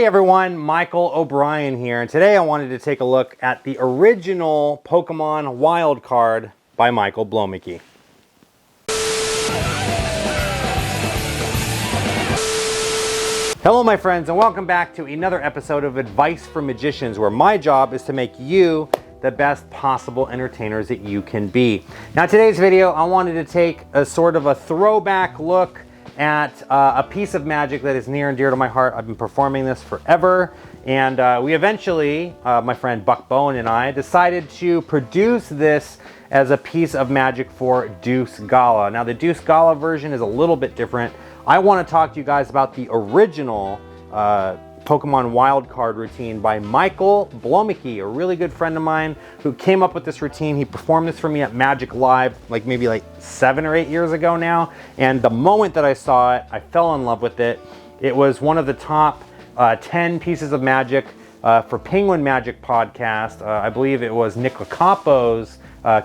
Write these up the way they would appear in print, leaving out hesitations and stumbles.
Hey everyone, Michael O'Brien here, and today I wanted to take a look at the original Pokemon Wild Card by Michael Bloemeke. Hello my friends, and welcome back to another episode of Advice for Magicians, where my job is to make you the best possible entertainers that you can be. Now today's video, I wanted to take a sort of a throwback look at a piece of magic that is near and dear to my heart. I've been performing this forever, and we eventually, my friend Buck Bowen and I, decided to produce this as a piece of magic for Deuce Gala. Now the Deuce Gala version is a little bit different. I want to talk to you guys about the original Pokemon Wild Card routine by Michael Bloemeke, a really good friend of mine who came up with this routine. He performed this for me at Magic Live maybe 7 or 8 years ago now, and the moment that I saw it, I fell in love with it. It was one of the top 10 pieces of magic for Penguin Magic podcast. I believe it was Nick Lacapo's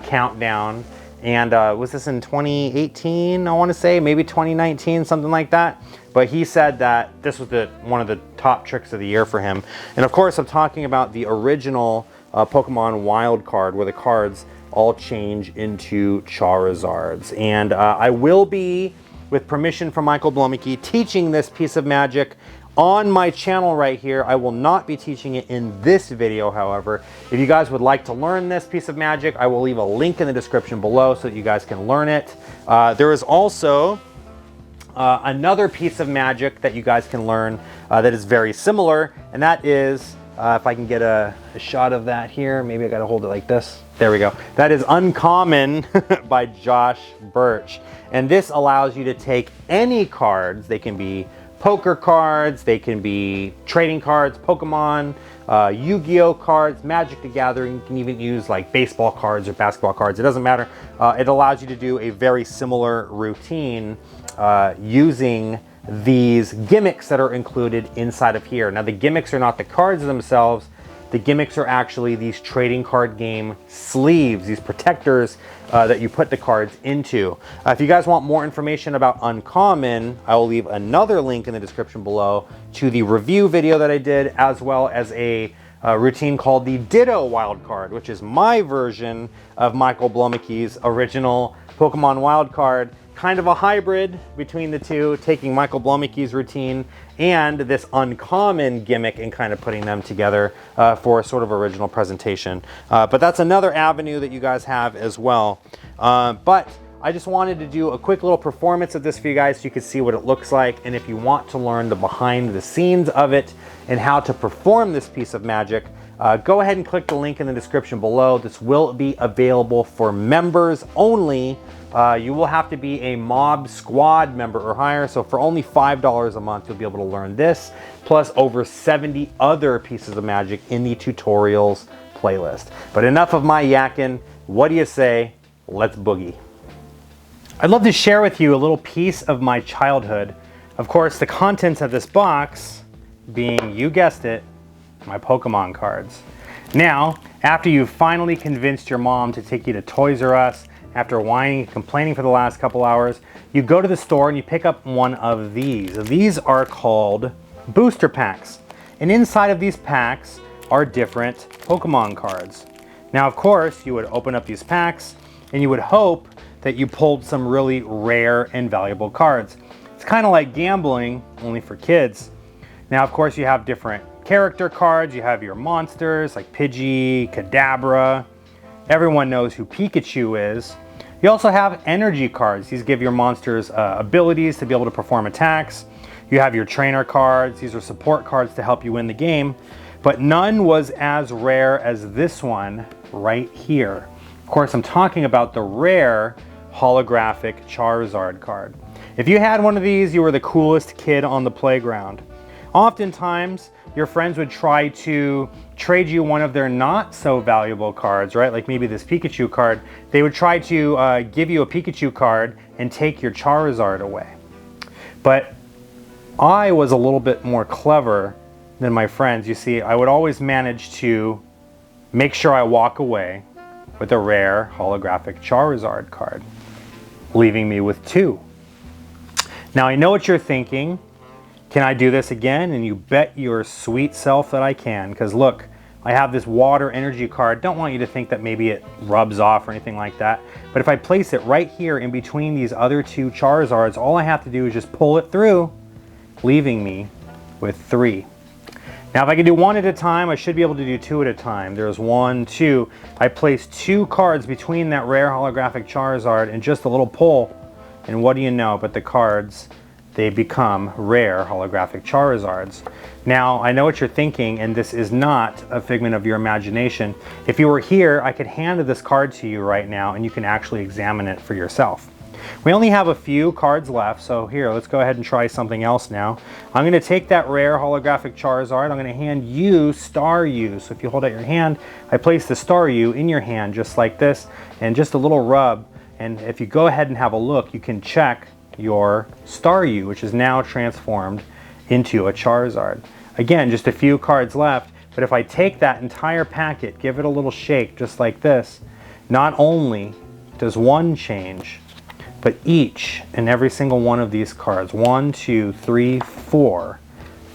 countdown, and was this in 2018, I want to say, maybe 2019, something like that. But he said that this was one of the top tricks of the year for him. And of course, I'm talking about the original Pokemon Wild Card, where the cards all change into Charizards. And I will be, with permission from Michael Bloemeke, teaching this piece of magic on my channel right here. I will not be teaching it in this video, however. If you guys would like to learn this piece of magic, I will leave a link in the description below so that you guys can learn it. There is also another piece of magic that you guys can learn that is very similar, and that is, if I can get a shot of that here, maybe I gotta hold it like this. There we go. That is Uncommon by Josh Birch. And this allows you to take any cards. They can be poker cards, they can be trading cards, Pokemon, Yu-Gi-Oh cards, Magic the Gathering. You can even use like baseball cards or basketball cards. It doesn't matter. It allows you to do a very similar routine using these gimmicks that are included inside of here. Now the gimmicks are not the cards themselves. The gimmicks are actually these trading card game sleeves, these protectors that you put the cards into. If you guys want more information about Uncommon, I will leave another link in the description below to the review video that I did, as well as a routine called the Ditto Wild Card, which is my version of Michael Bloemeke's original Pokemon Wild Card. Kind of a hybrid between the two, taking Michael Bloemeke's routine and this Uncommon gimmick and kind of putting them together for a sort of original presentation. But that's another avenue that you guys have as well. But I just wanted to do a quick little performance of this for you guys so you can see what it looks like. And if you want to learn the behind the scenes of it and how to perform this piece of magic, go ahead and click the link in the description below. This will be available for members only. You will have to be a Mob Squad member or higher, so for only $5 a month, you'll be able to learn this, plus over 70 other pieces of magic in the tutorials playlist. But enough of my yakking. What do you say? Let's boogie. I'd love to share with you a little piece of my childhood. Of course, the contents of this box being, you guessed it, my Pokemon cards. Now, after you've finally convinced your mom to take you to Toys R Us, after whining and complaining for the last couple hours, you go to the store and you pick up one of these. These are called booster packs. And inside of these packs are different Pokemon cards. Now, of course, you would open up these packs and you would hope that you pulled some really rare and valuable cards. It's kind of like gambling, only for kids. Now, of course, you have different character cards. You have your monsters like Pidgey, Kadabra. Everyone knows who Pikachu is. You also have energy cards. These give your monsters abilities to be able to perform attacks. You have your trainer cards. These are support cards to help you win the game. But none was as rare as this one right here. Of course, I'm talking about the rare holographic Charizard card. If you had one of these, you were the coolest kid on the playground. Oftentimes, your friends would try to trade you one of their not so valuable cards, right? Like maybe this Pikachu card. They would try to give you a Pikachu card and take your Charizard away. But I was a little bit more clever than my friends. You see, I would always manage to make sure I walk away with a rare holographic Charizard card, leaving me with two. Now I know what you're thinking. Can I do this again? And you bet your sweet self that I can, because look, I have this water energy card. Don't want you to think that maybe it rubs off or anything like that. But if I place it right here in between these other two Charizards, all I have to do is just pull it through, leaving me with 3. Now if I can do 1 at a time, I should be able to do 2 at a time. There's 1, 2. I place 2 cards between that rare holographic Charizard and just a little pull. And what do you know but the cards, they become rare holographic Charizards. Now, I know what you're thinking, and this is not a figment of your imagination. If you were here, I could hand this card to you right now, and you can actually examine it for yourself. We only have a few cards left, so here, let's go ahead and try something else now. I'm going to take that rare holographic Charizard. I'm going to hand you Staryu. So if you hold out your hand, I place the Staryu in your hand just like this, and just a little rub. And if you go ahead and have a look, you can check your Staryu, which is now transformed into a Charizard. Again, just a few cards left, but if I take that entire packet, give it a little shake just like this, not only does 1 change, but each and every single one of these cards, 1, 2, 3, 4,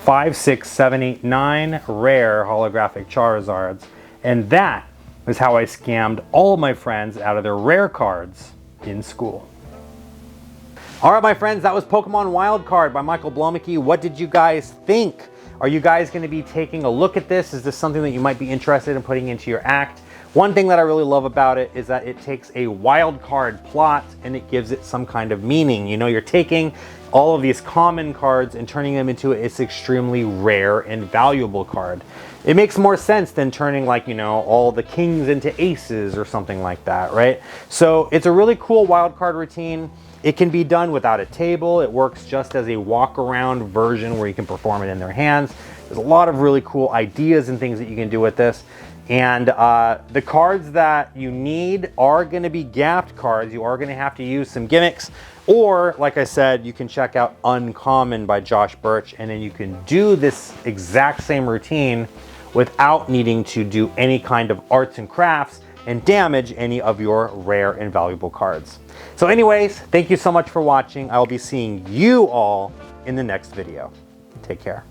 5, 6, 7, 8, 9 rare holographic Charizards. And that is how I scammed all of my friends out of their rare cards in school. All right, my friends, that was Pokemon Wild Card by Michael Bloemeke. What did you guys think? Are you guys going to be taking a look at this? Is this something that you might be interested in putting into your act? One thing that I really love about it is that it takes a wild card plot and it gives it some kind of meaning. You know, you're taking all of these common cards and turning them into its extremely rare and valuable card. It makes more sense than turning, like, you know, all the kings into aces or something like that, right? So it's a really cool wild card routine. It can be done without a table. It works just as a walk-around version where you can perform it in their hands. There's a lot of really cool ideas and things that you can do with this. And the cards that you need are going to be gapped cards. You are going to have to use some gimmicks. Or, like I said, you can check out Uncommon by Josh Birch, and then you can do this exact same routine without needing to do any kind of arts and crafts and damage any of your rare and valuable cards. So anyways, thank you so much for watching. I'll be seeing you all in the next video. Take care.